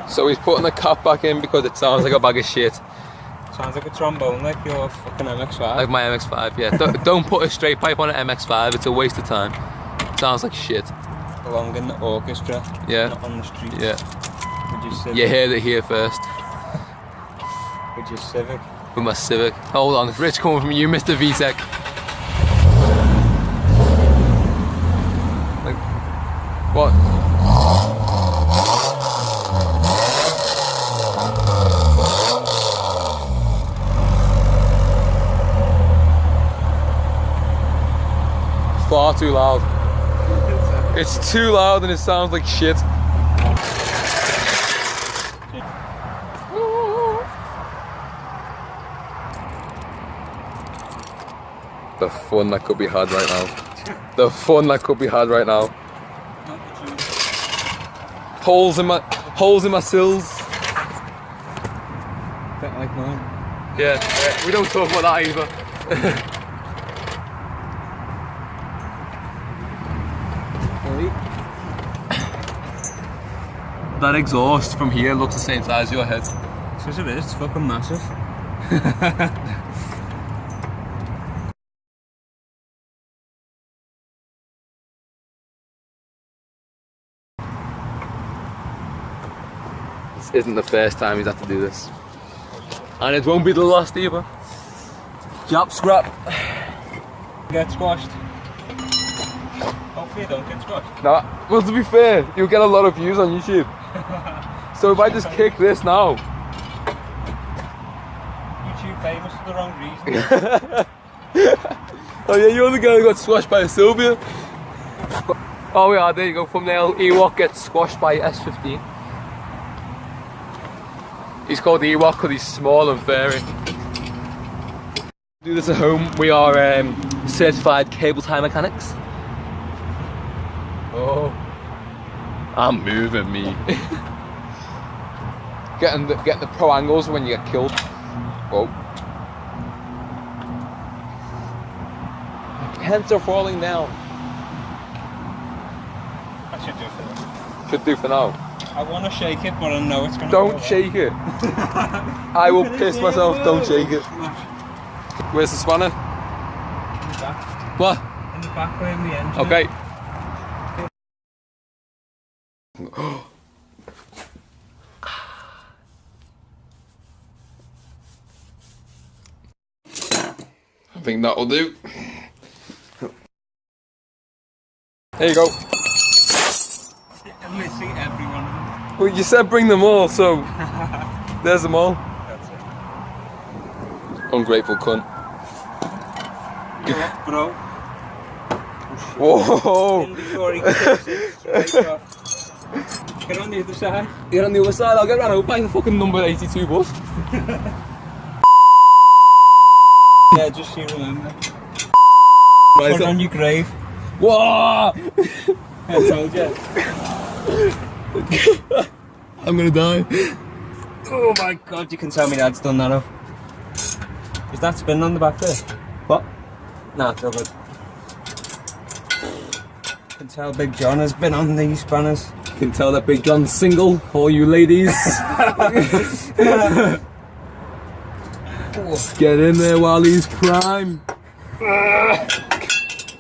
So he's putting the cap back in because it sounds like a bag of shit. Sounds like a trombone, like your fucking MX-5. Like my MX-5, yeah. Don't put a straight pipe on an MX-5, it's a waste of time. It sounds like shit. Belong in the orchestra, yeah. Not on the street. Yeah. With your Civic. You heard it here first. With your Civic. With my Civic. Hold on, Rich coming from you, Mr. VTech. Like, what? Far too loud. It's too loud and it sounds like shit. The fun that could be had right now. The fun that could be had right now. Holes in my sills. Bit like mine. Yeah, we don't talk about that either. That exhaust from here looks the same size as your head. Because it is, it's fucking massive. This isn't the first time he's had to do this. And it won't be the last either. Jap scrap. Get squashed. Hopefully you don't get squashed. Nah, well to be fair, you'll get a lot of views on YouTube. So if I just kick this now. YouTube famous for the wrong reason. Oh yeah, you're the guy who got squashed by a Silvia. Oh yeah, there you go, thumbnail. Ewok gets squashed by S15. He's called Ewok because he's small and furry. Do this at home. We are certified cable tie mechanics. Oh, I'm moving me. getting the pro angles when you get killed. Whoa. Pants are falling down. That should do for now. Should do for now. I want to shake it, but I know it's going to Don't shake it. I will piss myself. Don't shake it. Where's the spanner? In the back. What? In the back way in the engine. Okay. I think that'll do. There you go. I'm missing every one of them. Well, you said bring them all, so there's them all. That's it. Ungrateful cunt. Go up, bro. Whoa! In before he kicks it straight off. Get on the other side. Get on the other side, I'll get ran over by the fucking number 82 bus. Yeah, just so you remember. Right, Put it on your grave. Whoa! I told you. I'm gonna die. Oh my god, you can tell me Dad's done that up. Is that spinning on the back there? What? Nah, it's all good. You can tell Big John has been on these spanners. You can tell that Big John's single, all you ladies. Get in there while he's prime.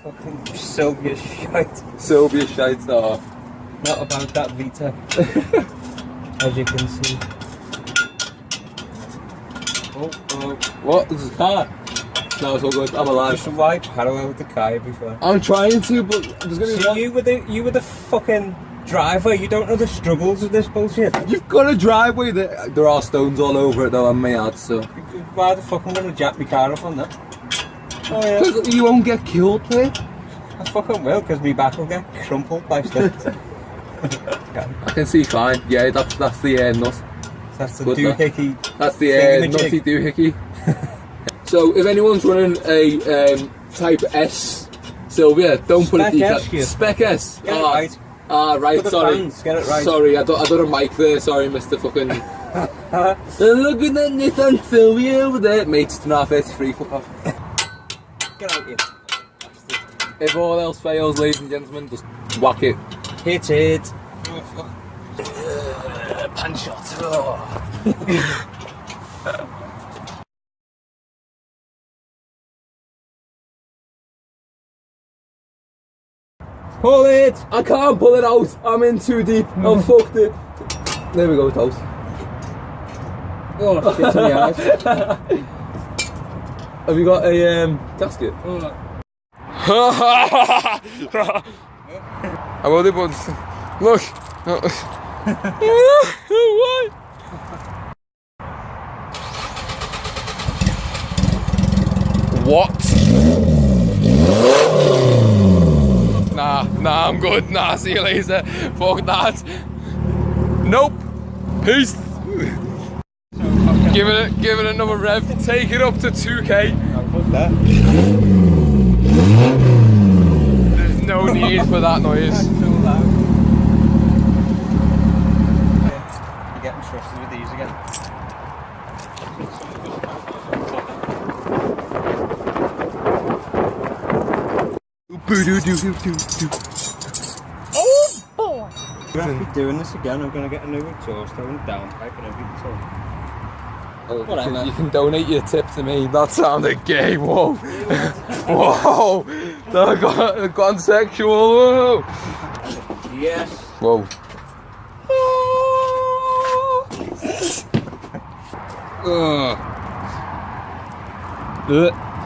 Fucking Silvia shite. Silvia shite star. Not about that VTech. As you can see. Oh. What? This is a car? No, it's all good. I'm alive. Just ride parallel with the car before. I'm trying to, but there's gonna be See, you were the fucking driver. You don't know the struggles of this bullshit. You've got a driveway that there are stones all over it though, I may add, so. Why the fuck am I gonna jack my car up on that? Oh yeah. Because you won't get killed, mate. I fucking will, because my back will get crumpled by steps. I can see fine. Yeah, that's the nut. That's the Good doohickey. That's the nutty doohickey. So if anyone's running a Type S Silvia, don't put it detail. Spec S. Get it right. Right. For the Sorry. fans, get it right. Sorry, I got a mic there. Sorry, Mr. Fucking. Look at that Nissan Silvia over there, mate. It's an R33. Fuck off. Get out here. If all else fails, ladies and gentlemen, just whack it. Hit it. hand shot. Oh. Pull it! I can't pull it out. I'm in too deep. I'm fucked it. There we go, toast. Oh, shit in the eyes. Have you got a gasket? I will do, but look. Why? What? Nah, I'm good. Nah, see you later. Fuck that. Nope. Peace. Give it another rev. Take it up to 2k. I'll put that. There's no need for that noise. That's so loud. You're getting trusted with these again. Oh boy! We're actually doing this again. I'm going to get a new exhaust and downpipe and everything. Oh, you can donate your tip to me. That sounded gay. Whoa. Whoa. That got sexual. Whoa. Yes. Whoa.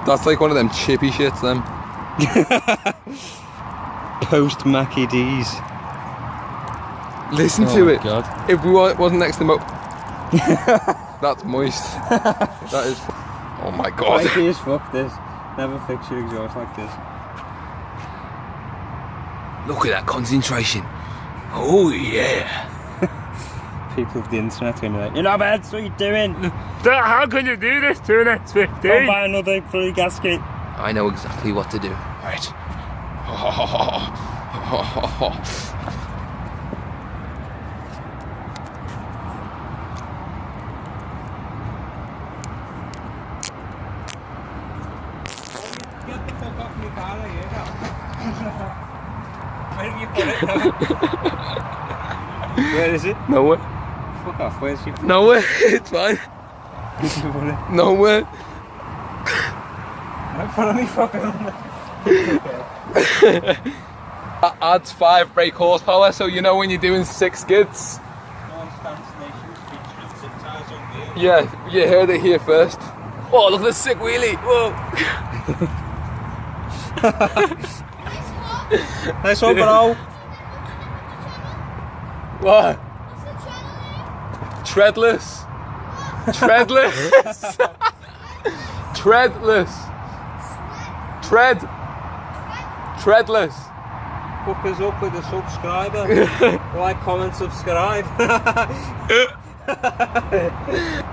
That's like one of them chippy shits, them. Post Mackie D's. Listen to it. God. If we wasn't next to Mo. That's moist. That is. Oh my god. Mikey is fuck this. Never fix your exhaust like this. Look at that concentration. Oh yeah. People of the internet are going to be like, you're not bad, what are you doing? How can you do this to an S15? Go buy another free gasket. I know exactly what to do. Right. Get the fuck off my car, I hear that. Where have you put it? Where is it? Nowhere. Fuck off, where's she? Nowhere. It's fine. Nowhere. Don't follow me fucking on That adds 5 brake horsepower, so you know when you're doing 6 skids. Yeah, you heard it here first. Oh, look at the sick wheelie. Whoa. Nice one, bro. What? Treadless. Treadless. Treadless. Treadless. Hook us up with a subscriber. Like, comment, subscribe.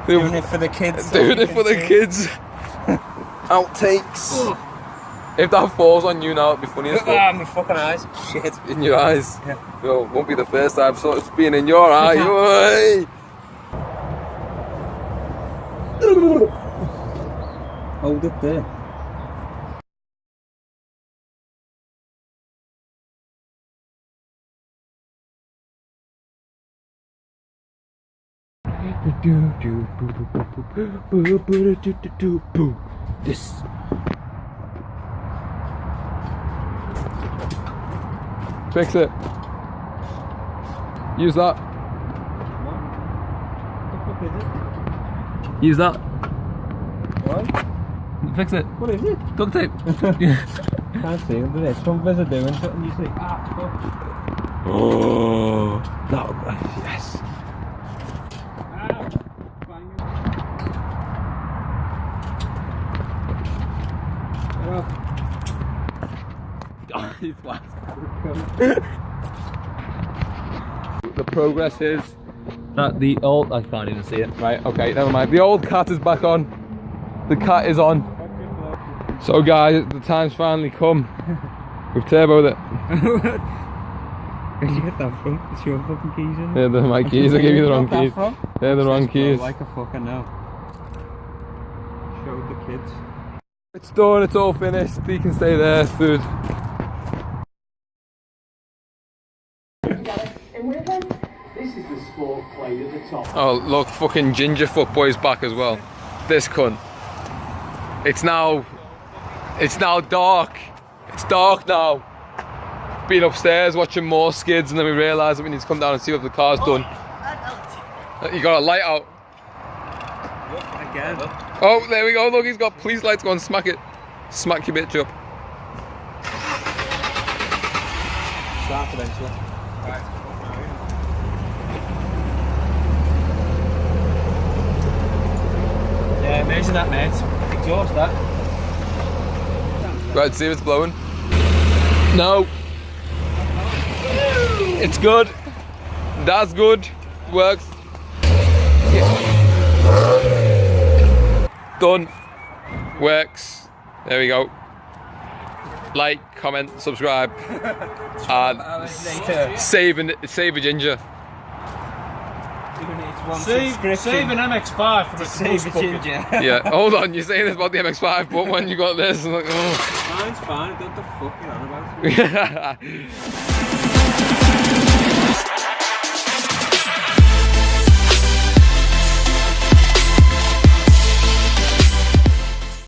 Doing it for the kids. Doing it for the kids. Outtakes. If that falls on you now, it'd be funny as fuck. Ah, my fucking eyes. Shit. In your eyes. Yeah. No, won't be the first time, so it's been in your eye. Oi. Hold it there. This. Fix it. Use that. What the fuck is it? Use that. What? Fix it. What is it? Duct tape. Can't see under this. Some of us are doing something, you say, ah, fuck. Oh. That. Yes. The progress is that the old. I can't even see it. Right, okay, never mind. The old cat is back on. The cat is on. So, guys, the time's finally come. We've turboed it. Where'd you get that from? It's your fucking keys in They're my keys. I gave you the wrong keys. They're the wrong keys. Like a fucking no. Show the kids. It's done, it's all finished. You can stay there, food. And we're done. This is the sport played at the top. Oh look, fucking ginger fuckboy's back as well. This cunt. It's now dark. It's dark now. Been upstairs watching more skids and then we realised that we need to come down and see what the car's done. You got a light out. Again. Oh, there we go. Look, he's got police lights. Go and smack it. Smack your bitch up. Start eventually. Yeah, amazing that, mate. Exhaust that. Right, see if it's blowing. No. It's good. That's good. Works. Done. Works. There we go. Like, comment, subscribe, and save a ginger. Save an MX-5 from a Save a ginger. Yeah. Hold on. You're saying this about the MX-5, but when you got this, I'm like, oh. Mine's fine. What the fuck you on about?